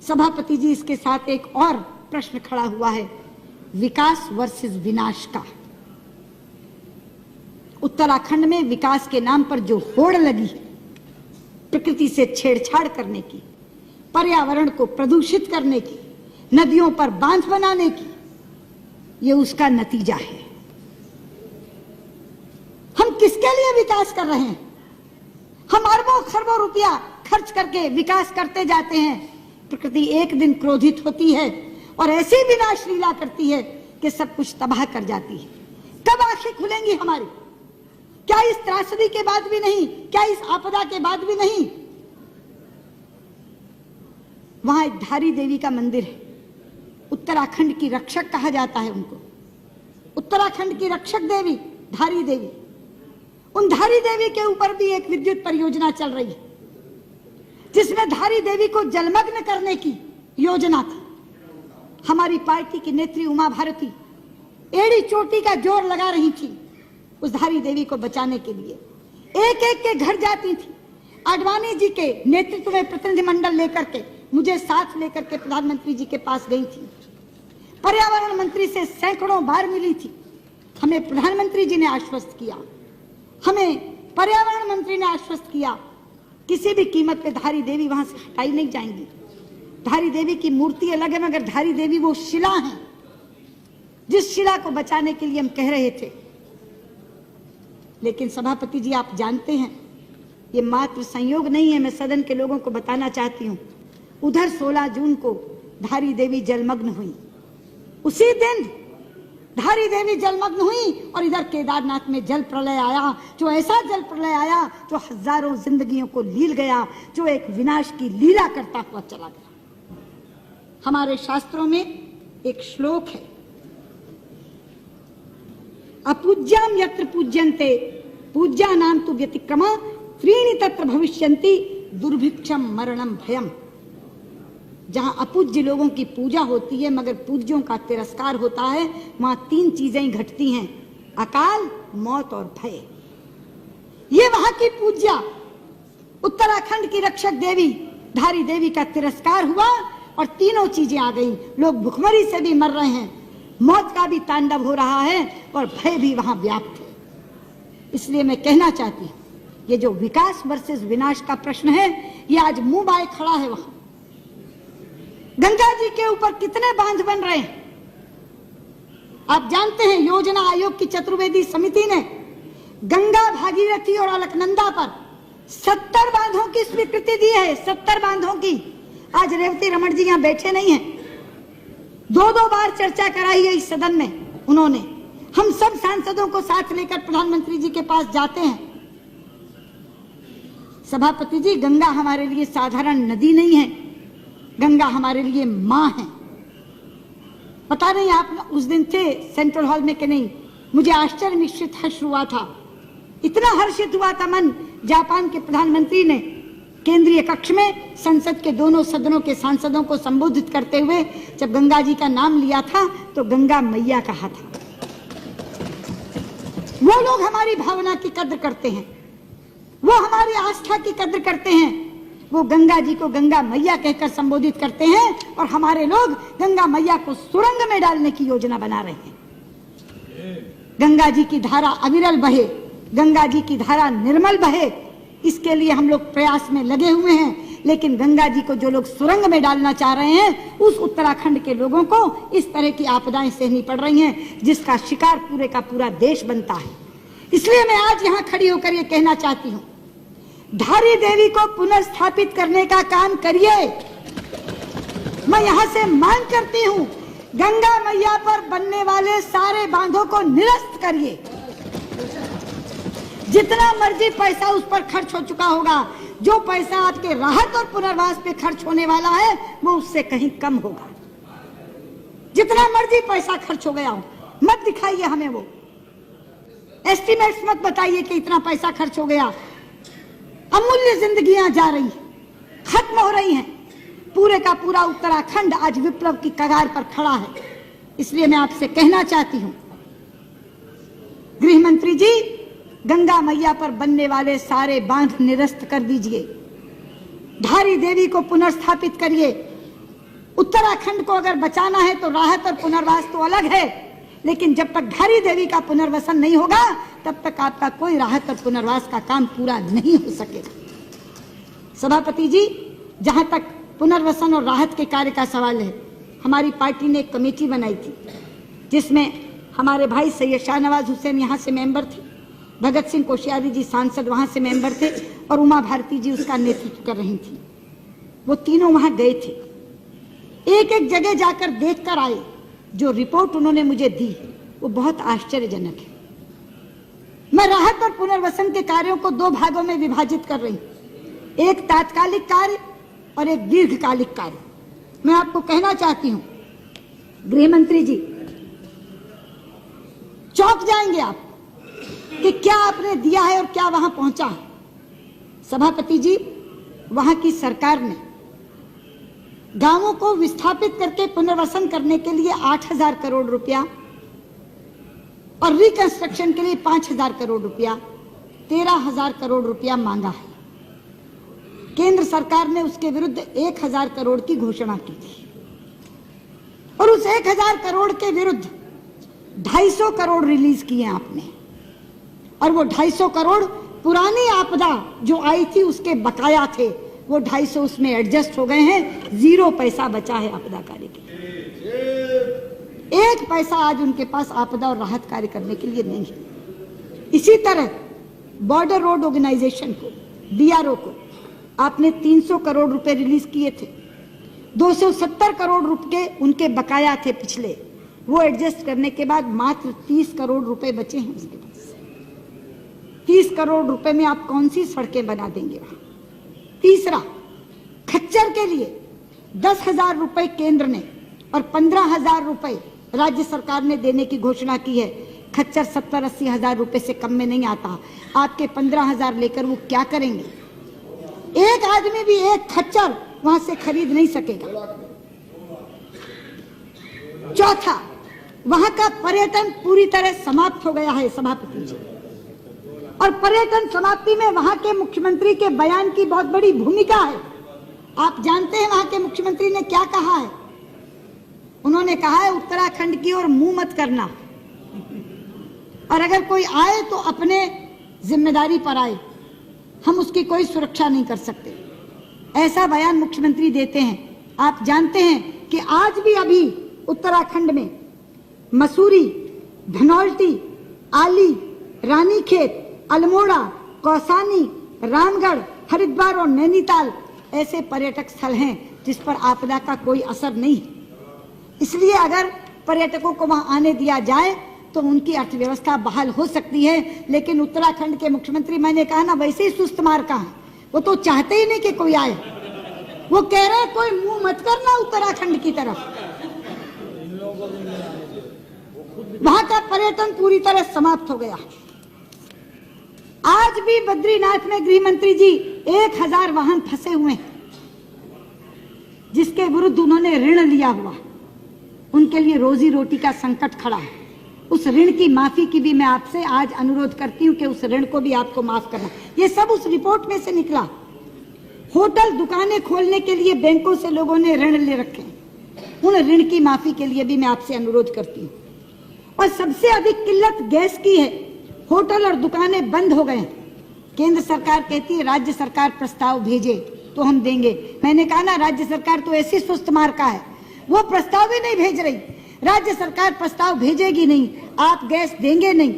सभापति जी, इसके साथ एक और प्रश्न खड़ा हुआ है, विकास वर्सेस विनाश का। उत्तराखंड में विकास के नाम पर जो होड़ लगी, प्रकृति से छेड़छाड़ करने की, पर्यावरण को प्रदूषित करने की, नदियों पर बांध बनाने की, ये उसका नतीजा है। हम किसके लिए विकास कर रहे हैं? हम अरबों खरबों रुपया खर्च करके विकास करते जाते हैं। प्रकृति एक दिन क्रोधित होती है और ऐसी विनाश लीला करती है कि सब कुछ तबाह कर जाती है। कब आंखें खुलेंगी हमारी? क्या इस त्रासदी के बाद भी नहीं? क्या इस आपदा के बाद भी नहीं? वहां एक धारी देवी का मंदिर है, उत्तराखंड की रक्षक कहा जाता है उनको। उत्तराखंड की रक्षक देवी धारी देवी, उन धारी देवी के ऊपर भी एक विद्युत परियोजना चल रही है, जिसमें धारी देवी को जलमग्न करने की योजना थी। हमारी पार्टी की नेत्री उमा भारती एड़ी चोटी का जोर लगा रही थी उस धारी देवी को बचाने के लिए। एक एक के घर जाती थी। आडवाणी जी के नेतृत्व में प्रतिनिधिमंडल लेकर के, मुझे साथ लेकर के प्रधानमंत्री जी के पास गई थी। पर्यावरण मंत्री से सैकड़ों बार मिली थी। हमें प्रधानमंत्री जी ने आश्वस्त किया, हमें पर्यावरण मंत्री ने आश्वस्त किया, किसी भी कीमत पे धारी देवी वहां से हटाई नहीं जाएंगी। धारी देवी की मूर्ति अलग है, मगर धारी देवी वो शिला है जिस शिला को बचाने के लिए हम कह रहे थे। लेकिन सभापति जी, आप जानते हैं ये मात्र संयोग नहीं है। मैं सदन के लोगों को बताना चाहती हूँ, उधर 16 जून को धारी देवी जलमग्न हुई। उसी दिन धारी देवी जलमग्न हुई और इधर केदारनाथ में जल प्रलय आया, जो ऐसा जल प्रलय आया जो हजारों जिंदगियों को लील गया, जो एक विनाश की लीला करता हुआ चला गया। हमारे शास्त्रों में एक श्लोक है, अपूज्याम यत्र पूज्यन्ते पूज्यानां तु व्यतिक्रमा त्रीणि तत्र भविष्यन्ति दुर्भिक्षम मरणम भयम। जहां अपूज्य लोगों की पूजा होती है मगर पूज्यों का तिरस्कार होता है, वहां 3 चीजें घटती हैं, अकाल, मौत और भय। ये वहां की पूज्या उत्तराखंड की रक्षक देवी धारी देवी का तिरस्कार हुआ और तीनों चीजें आ गई। लोग भुखमरी से भी मर रहे हैं, मौत का भी तांडव हो रहा है और भय भी वहां व्याप्त है। इसलिए मैं कहना चाहती हूं, ये जो विकास वर्सेस विनाश का प्रश्न है, ये आज मुंह बाए खड़ा है। वहां गंगा जी के ऊपर कितने बांध बन रहे हैं आप जानते हैं। योजना आयोग की चतुर्वेदी समिति ने गंगा, भागीरथी और अलकनंदा पर 70 बांधों की स्वीकृति दी है। 70 बांधों की। आज रेवती रमन जी यहां बैठे नहीं हैं, 2-2 बार चर्चा कराई है इस सदन में उन्होंने। हम सब सांसदों को साथ लेकर प्रधानमंत्री जी के पास जाते हैं। सभापति जी, गंगा हमारे लिए साधारण नदी नहीं है, गंगा हमारे लिए मां है। पता नहीं आप उस दिन थे सेंट्रल हॉल में कि नहीं, मुझे आश्चर्य मिश्रित हर्ष हुआ था। इतना हर्षित हुआ था मन, जापान के प्रधानमंत्री ने केंद्रीय कक्ष में संसद के दोनों सदनों के सांसदों को संबोधित करते हुए जब गंगा जी का नाम लिया था तो गंगा मैया कहा था। वो लोग हमारी भावना की कद्र करते हैं, वो हमारी आस्था की कद्र करते हैं, वो गंगा जी को गंगा मैया कहकर संबोधित करते हैं और हमारे लोग गंगा मैया को सुरंग में डालने की योजना बना रहे हैं। गंगा जी की धारा अविरल बहे, गंगा जी की धारा निर्मल बहे, इसके लिए हम लोग प्रयास में लगे हुए हैं। लेकिन गंगा जी को जो लोग सुरंग में डालना चाह रहे हैं, उस उत्तराखंड के लोगों को इस तरह की आपदाएं सहनी पड़ रही हैं जिसका शिकार पूरे का पूरा देश बनता है। इसलिए मैं आज यहाँ खड़ी होकर ये कहना चाहती हूँ, धारी देवी को पुनर्स्थापित करने का काम करिए। मैं यहाँ से मांग करती हूँ, गंगा मैया पर बनने वाले सारे बांधों को निरस्त करिए। जितना मर्जी पैसा उस पर खर्च हो चुका होगा, जो पैसा आपके राहत और पुनर्वास पे खर्च होने वाला है वो उससे कहीं कम होगा। जितना मर्जी पैसा खर्च हो गया हो, मत दिखाइए हमें वो एस्टिमेट्स, मत बताइए कि इतना पैसा खर्च हो गया। अमूल्य जिंदगियां जा रही हैं, खत्म हो रही हैं। पूरे का पूरा उत्तराखंड आज विप्लव की कगार पर खड़ा है। इसलिए मैं आपसे कहना चाहती हूं, गृह मंत्री जी, गंगा मैया पर बनने वाले सारे बांध निरस्त कर दीजिए, धारी देवी को पुनर्स्थापित करिए। उत्तराखंड को अगर बचाना है तो राहत और पुनर्वास तो अलग है, लेकिन जब तक धारी देवी का पुनर्वसन नहीं होगा तब तक आपका कोई राहत और पुनर्वास का काम पूरा नहीं हो सकेगा। सभापति जी, जहां तक पुनर्वसन और राहत के कार्य का सवाल है, हमारी पार्टी ने एक कमेटी बनाई थी जिसमें हमारे भाई सैयद शाहनवाज हुसैन यहाँ से मेंबर थे, भगत सिंह कोश्यारी जी सांसद वहां से मेंबर थे और उमा भारती जी उसका नेतृत्व कर रही थी। वो तीनों वहां गए थे, एक एक जगह जाकर देख कर आए। जो रिपोर्ट उन्होंने मुझे दी वो बहुत आश्चर्यजनक है। मैं राहत और पुनर्वसन के कार्यों को दो भागों में विभाजित कर रही हूं, एक तात्कालिक कार्य और एक दीर्घकालिक कार्य। मैं आपको कहना चाहती हूं, गृह मंत्री जी, चौंक जाएंगे आप कि क्या आपने दिया है और क्या वहां पहुंचा है। सभापति जी, वहां की सरकार ने गांवों को विस्थापित करके पुनर्वसन करने के लिए 8,000 करोड़ रुपया और रिकंस्ट्रक्शन के लिए 5,000 करोड़ रुपया, 13,000 करोड़ रुपया मांगा है। केंद्र सरकार ने उसके विरुद्ध 1,000 करोड़ की घोषणा की थी और उस 1,000 करोड़ के विरुद्ध 250 करोड़ रिलीज किए आपने, और वो 250 करोड़ पुरानी आपदा जो आई थी उसके बकाया थे, वो 250 उसमें एडजस्ट हो गए हैं। 0 पैसा बचा है आपदा कार्य के लिए। 1 पैसा आज उनके पास आपदा और राहत कार्य करने के लिए नहीं है। इसी तरह बॉर्डर रोड ऑर्गेनाइजेशन को, BRO को आपने 300 करोड़ रुपए रिलीज किए थे। 270 करोड़ रुपए उनके बकाया थे पिछले, वो एडजस्ट करने के बाद मात्र 30 करोड़ रुपए बचे हैं उसके पास। 30 करोड़ रुपए में आप कौन सी सड़कें बना देंगे वहां। तीसरा, खच्चर के लिए 10,000 रुपए केंद्र ने और 15,000 रुपए राज्य सरकार ने देने की घोषणा की है। खच्चर 70-80 हजार रुपए से कम में नहीं आता। आपके 15,000 लेकर वो क्या करेंगे? एक आदमी भी एक खच्चर वहां से खरीद नहीं सकेगा। चौथा, वहां का पर्यटन पूरी तरह समाप्त हो गया है सभापति जी, और पर्यटन समाप्ति में वहां के मुख्यमंत्री के बयान की बहुत बड़ी भूमिका है। आप जानते हैं वहां के मुख्यमंत्री ने क्या कहा है? उन्होंने कहा है उत्तराखंड की ओर मुंह मत करना, और अगर कोई आए तो अपने जिम्मेदारी पर आए, हम उसकी कोई सुरक्षा नहीं कर सकते। ऐसा बयान मुख्यमंत्री देते हैं। आप जानते हैं कि आज भी अभी उत्तराखंड में मसूरी, धनौल्टी, आली, रानीखेत, अल्मोड़ा, कौसानी, रामगढ़, हरिद्वार और नैनीताल ऐसे पर्यटक स्थल हैं जिस पर आपदा का कोई असर नहीं है। इसलिए अगर पर्यटकों को वहां आने दिया जाए तो उनकी अर्थव्यवस्था बहाल हो सकती है। लेकिन उत्तराखंड के मुख्यमंत्री, मैंने कहा ना, वैसे ही सुस्त मार का है। वो तो चाहते ही नहीं कि कोई आए। वो कह रहे हैं कोई मुंह मत करना उत्तराखंड की तरफ। वहां का पर्यटन पूरी तरह समाप्त हो गया। आज भी बद्रीनाथ में गृह मंत्री जी 1,000 वाहन फंसे हुए हैं जिसके विरुद्ध उन्होंने ऋण लिया हुआ। उनके लिए रोजी रोटी का संकट खड़ा है। उस ऋण की माफी की भी मैं आपसे आज अनुरोध करती हूं कि उस ऋण को भी आपको माफ करना। ये सब उस रिपोर्ट में से निकला। होटल, दुकानें खोलने के लिए बैंकों से लोगों ने ऋण ले रखे हैं। उन ऋण की माफी के लिए भी मैं आपसे अनुरोध करती हूँ। और सबसे अधिक किल्लत गैस की है। होटल और दुकानें बंद हो गए। केंद्र सरकार कहती है राज्य सरकार प्रस्ताव भेजे तो हम देंगे। मैंने कहा ना, राज्य सरकार तो ऐसी सुस्त मार का है, वो प्रस्ताव ही नहीं भेज रही। राज्य सरकार प्रस्ताव भेजेगी नहीं, आप गैस देंगे नहीं,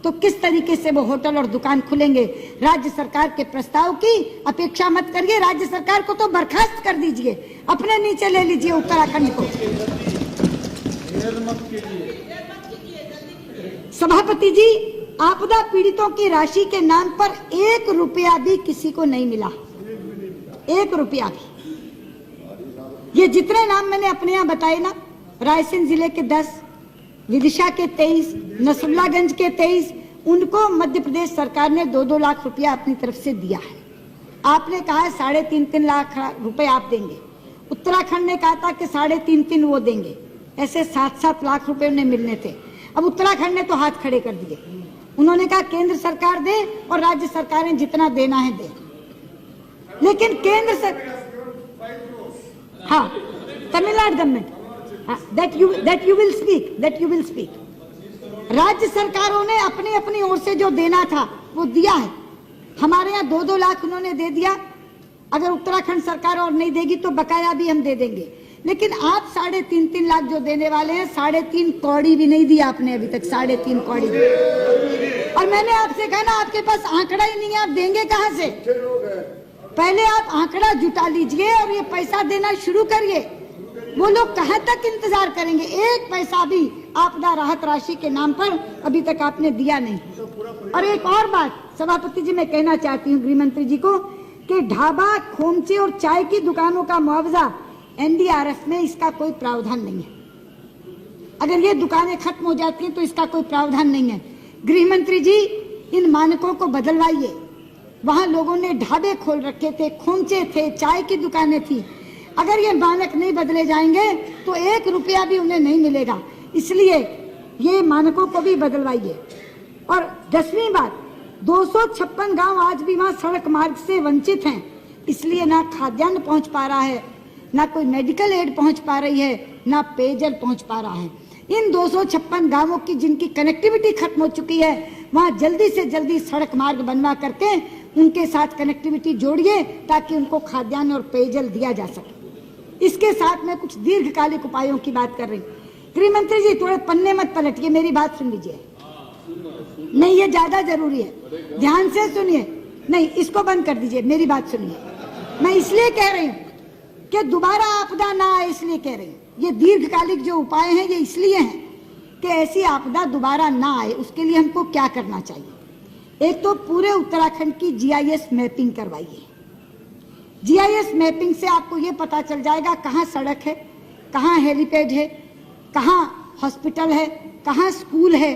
तो किस तरीके से वो होटल और दुकान खुलेंगे? राज्य सरकार के प्रस्ताव की अपेक्षा मत करिए। राज्य सरकार को तो बर्खास्त कर दीजिए, अपने नीचे ले लीजिए उत्तराखंड को। सभापति जी, आपदा पीड़ितों की राशि के नाम पर 1 रुपया भी किसी को नहीं मिला। 1 रुपया भी। ये जितने नाम मैंने अपने यहाँ बताए ना, रायसेन जिले के 10, विदिशा के 23, नसरुल्लागंज के 23, उनको मध्य प्रदेश सरकार ने 2-2 लाख रुपया अपनी तरफ से दिया है। आपने कहा है 3.5 लाख रुपए आप देंगे। उत्तराखंड ने कहा था कि 3.5 वो देंगे। ऐसे 7-7 लाख रुपए उन्हें मिलने थे। अब उत्तराखंड ने तो हाथ खड़े कर दिए। उन्होंने कहा केंद्र सरकार दे और राज्य सरकारें जितना देना है दे। लेकिन केंद्र सरकार, हाँ, Tamil Nadu government, that you will speak. राज्य सरकारों ने अपनी अपनी ओर से जो देना था वो दिया है। हमारे यहाँ 2-2 लाख उन्होंने दे दिया। अगर उत्तराखंड सरकार और नहीं देगी तो बकाया भी हम दे देंगे। लेकिन आप 3.5 लाख जो देने वाले हैं, 3.5 कौड़ी भी नहीं दिया आपने अभी तक, 3.5 कौड़ी भी। और मैंने आपसे कहा ना, आपके पास आंकड़ा ही नहीं है, आप देंगे कहाँ से? पहले आप आंकड़ा जुटा लीजिए और ये पैसा देना शुरू करिए। वो लोग कहाँ तक इंतजार करेंगे? एक पैसा भी आपदा राहत राशि के नाम पर अभी तक आपने दिया नहीं। और एक और बात सभापति जी मैं कहना चाहती हूँ गृह मंत्री जी को कि ढाबा, खोमचे और चाय की दुकानों का मुआवजा एनडीआरएफ में इसका कोई प्रावधान नहीं है। अगर ये दुकानें खत्म हो जाती हैं तो इसका कोई प्रावधान नहीं है। गृह मंत्री जी इन मानकों को बदलवाइए। वहां लोगों ने ढाबे खोल रखे थे, खोमचे थे, चाय की दुकानें थी। अगर ये मानक नहीं बदले जाएंगे तो 1 रुपया भी उन्हें नहीं मिलेगा। इसलिए ये मानकों को भी बदलवाइए। और 10वीं बात, 256 गांव आज भी वहां सड़क मार्ग से वंचित हैं। इसलिए ना खाद्यान्न पहुंच पा रहा है, ना कोई मेडिकल एड पहुंच पा रही है, ना पेयजल पहुंच पा रहा है। इन 256 गांवों की जिनकी कनेक्टिविटी खत्म हो चुकी है, वहां जल्दी से जल्दी सड़क मार्ग बनवा करके उनके साथ कनेक्टिविटी जोड़िए ताकि उनको खाद्यान्न और पेयजल दिया जा सके। इसके साथ में कुछ दीर्घकालिक उपायों की बात कर रही हूँ। गृह मंत्री जी थोड़े पन्ने मत पलटिए, मेरी बात सुन लीजिए। नहीं, ये ज्यादा जरूरी है, ध्यान से सुनिए। नहीं, इसको बंद कर दीजिए, मेरी बात सुनिए। मैं इसलिए कह रही हूँ कि दोबारा आपदा ना आए, इसलिए कह रही हूँ। ये दीर्घकालिक जो उपाय हैं ये इसलिए हैं कि ऐसी आपदा दोबारा ना आए। उसके लिए हमको क्या करना चाहिए? एक तो पूरे उत्तराखंड की जीआईएस मैपिंग करवाइए। जीआईएस मैपिंग से आपको ये पता चल जाएगा कहाँ सड़क है, कहाँ हेलीपैड है, कहाँ हॉस्पिटल है, कहाँ स्कूल है।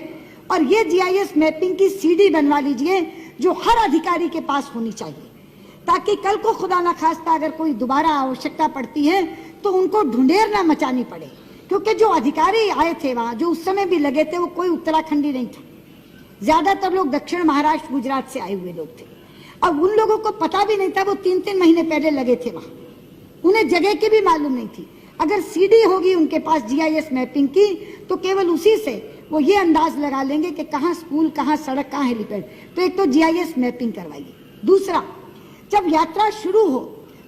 और ये जीआईएस मैपिंग की सीडी बनवा लीजिए जो हर अधिकारी के पास होनी चाहिए, ताकि कल को खुदा न खास्ता अगर कोई दोबारा आवश्यकता पड़ती है तो उनको ढूंढेर ना मचानी पड़े। क्योंकि जो अधिकारी आए थे वहां, जो उस समय भी लगे थे, वो कोई उत्तराखंडी नहीं था। ज्यादातर लोग दक्षिण महाराष्ट्र, गुजरात से आए हुए लोग थे। अब उन लोगों को पता भी नहीं था, वो 3-3 महीने पहले लगे थे वहां, उन्हें जगह की भी मालूम नहीं थी। अगर सीडी होगी उनके पास जीआईएस मैपिंग की, तो केवल उसी से वो ये अंदाज लगा लेंगे कि कहाँ स्कूल, कहाँ सड़क, कहाँ हेलीपैड। तो एक तो जीआईएस मैपिंग करवाइए। दूसरा, जब यात्रा शुरू हो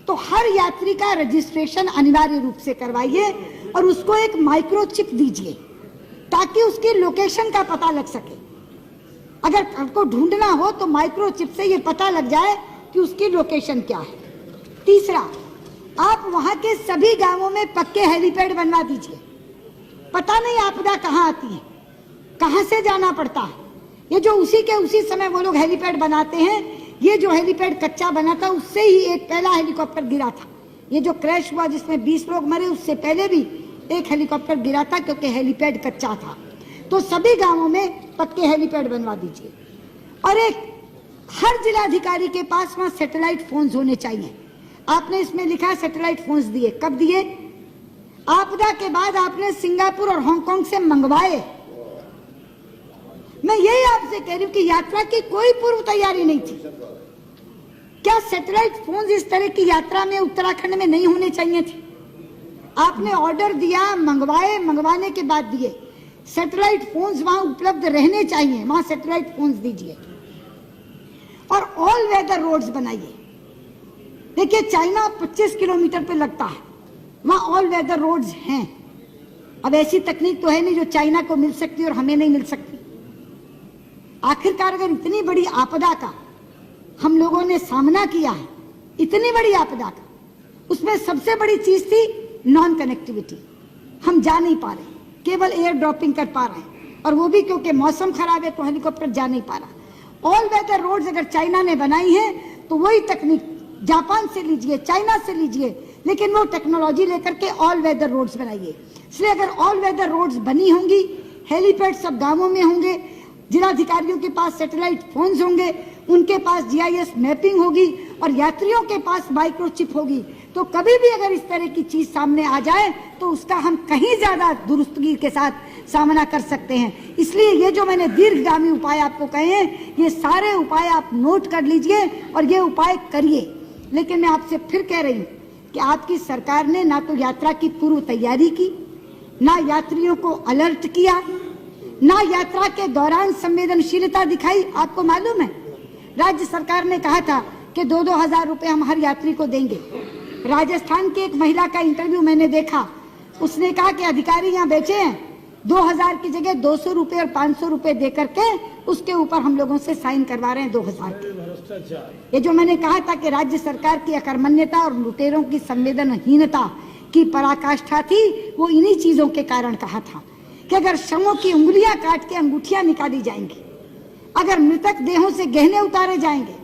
तो हर यात्री का रजिस्ट्रेशन अनिवार्य रूप से करवाइए और उसको एक माइक्रोचिप दीजिए ताकि उसकी लोकेशन का पता लग सके। अगर आपको ढूंढना हो तो माइक्रोचिप से ये पता लग जाए कि उसकी लोकेशन क्या है। तीसरा, आप वहां के सभी गांवों में पक्के हेलीपैड बनवा दीजिए। पता नहीं आपदा कहाँ आती है, कहाँ से जाना पड़ता है। ये जो उसी के उसी समय वो लोग हेलीपैड बनाते हैं, ये जो हेलीपैड कच्चा बना था उससे ही एक पहला हेलीकॉप्टर गिरा था। ये जो क्रैश हुआ जिसमें 20 लोग मरे, उससे पहले भी एक हेलीकॉप्टर गिरा था क्योंकि हेलीपैड कच्चा था। तो सभी गांवों में पक्के हेलीपैड बनवा दीजिए। और एक हर जिलाधिकारी के पास वहां सैटेलाइट फोन्स होने चाहिए। आपने इसमें लिखा है सैटेलाइट फोन्स दिए, कब दिए? आपदा के बाद आपने सिंगापुर और हांगकांग से मंगवाए। मैं यही आपसे कह रही हूँ कि यात्रा की कोई पूर्व तैयारी नहीं थी। क्या सैटेलाइट फोन्स इस तरह की यात्रा में उत्तराखंड में नहीं होने चाहिए थे? आपने ऑर्डर दिया, मंगवाए, मंगवाने के बाद दिए। सैटेलाइट फोन्स वहां उपलब्ध रहने चाहिए, वहां सैटेलाइट फोन्स दीजिए। और ऑल वेदर रोड्स बनाइए। देखिए, चाइना 25 किलोमीटर पे लगता है, वहां ऑल वेदर रोड्स हैं। अब ऐसी तकनीक तो है नहीं जो चाइना को मिल सकती और हमें नहीं मिल सकती। आखिरकार अगर इतनी बड़ी आपदा का हम लोगों ने सामना किया है, इतनी बड़ी आपदा का, उसमें सबसे बड़ी चीज थी नॉन कनेक्टिविटी। हम जा नहीं पा रहे, केवल एयर ड्रॉपिंग कर पा रहे हैं, और वो भी क्योंकि मौसम खराब है तो हेलीकॉप्टर जा नहीं पा रहा। ऑल वेदर रोड्स अगर चाइना ने बनाई है तो वही तकनीक जापान से लीजिए, चाइना से लीजिए, लेकिन वो टेक्नोलॉजी लेकर के ऑल वेदर रोड्स बनाइए। इसलिए अगर ऑल वेदर रोड्स बनी होंगी, हेलीपैड सब गांवों में होंगे, जिलाधिकारियों के पास सैटेलाइट फोन्स होंगे, उनके पास जीआईएस मैपिंग होगी और यात्रियों के पास माइक्रोचिप होगी, तो कभी भी अगर इस तरह की चीज सामने आ जाए तो उसका हम कहीं ज्यादा दुरुस्तगी के साथ सामना कर सकते हैं। इसलिए ये जो मैंने दीर्घगामी उपाय आपको कहे हैं, ये सारे उपाय आप नोट कर लीजिए और ये उपाय करिए। लेकिन मैं आपसे फिर कह रही हूँ कि आपकी सरकार ने ना तो यात्रा की पूर्व तैयारी की, ना यात्रियों को अलर्ट किया, ना यात्रा के दौरान संवेदनशीलता दिखाई। आपको मालूम है राज्य सरकार ने कहा था कि 2-2 हजार रुपए हम हर यात्री को देंगे। राजस्थान की एक महिला का इंटरव्यू मैंने देखा, उसने कहा कि अधिकारी यहाँ बेचे हैं 2000 की जगह 200 रुपए और 500 रुपए दे करके उसके ऊपर हम लोगों से साइन करवा रहे हैं 2000 के। ये जो मैंने कहा था कि राज्य सरकार की अकर्मण्यता और लुटेरों की संवेदनहीनता की पराकाष्ठा थी, वो इन्हीं चीजों के कारण कहा था कि अगर शवों की उंगलियां काट के अंगूठियां निकाली जाएंगी, अगर मृतक देहों से गहने उतारे जाएंगे,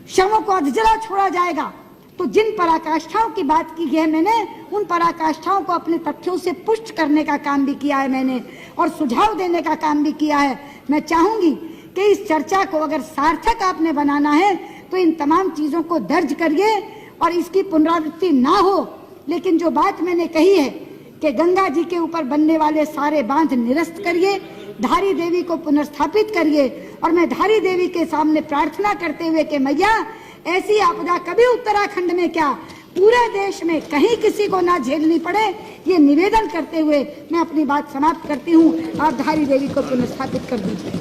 शवों को अधजला छोड़ा जाएगा, तो जिन पराकाष्ठाओं की बात की है मैंने, उन पराकाष्ठाओं को अपने तथ्यों से पुष्ट करने का काम भी किया है मैंने, और सुझाव देने का काम भी किया है। मैं चाहूंगी कि इस चर्चा को अगर सार्थक आपने बनाना है तो इन तमाम चीजों को दर्ज करिए और इसकी पुनरावृत्ति ना हो। लेकिन जो बात मैंने कही है कि गंगा जी के ऊपर बनने वाले सारे बांध निरस्त करिए, धारी देवी को पुनर्स्थापित करिए, और मैं धारी देवी के सामने प्रार्थना करते हुए कि मैया ऐसी आपदा कभी उत्तराखंड में क्या पूरे देश में कहीं किसी को ना झेलनी पड़े, ये निवेदन करते हुए मैं अपनी बात समाप्त करती हूँ। आप धारी देवी को पुनर्स्थापित कर दीजिए।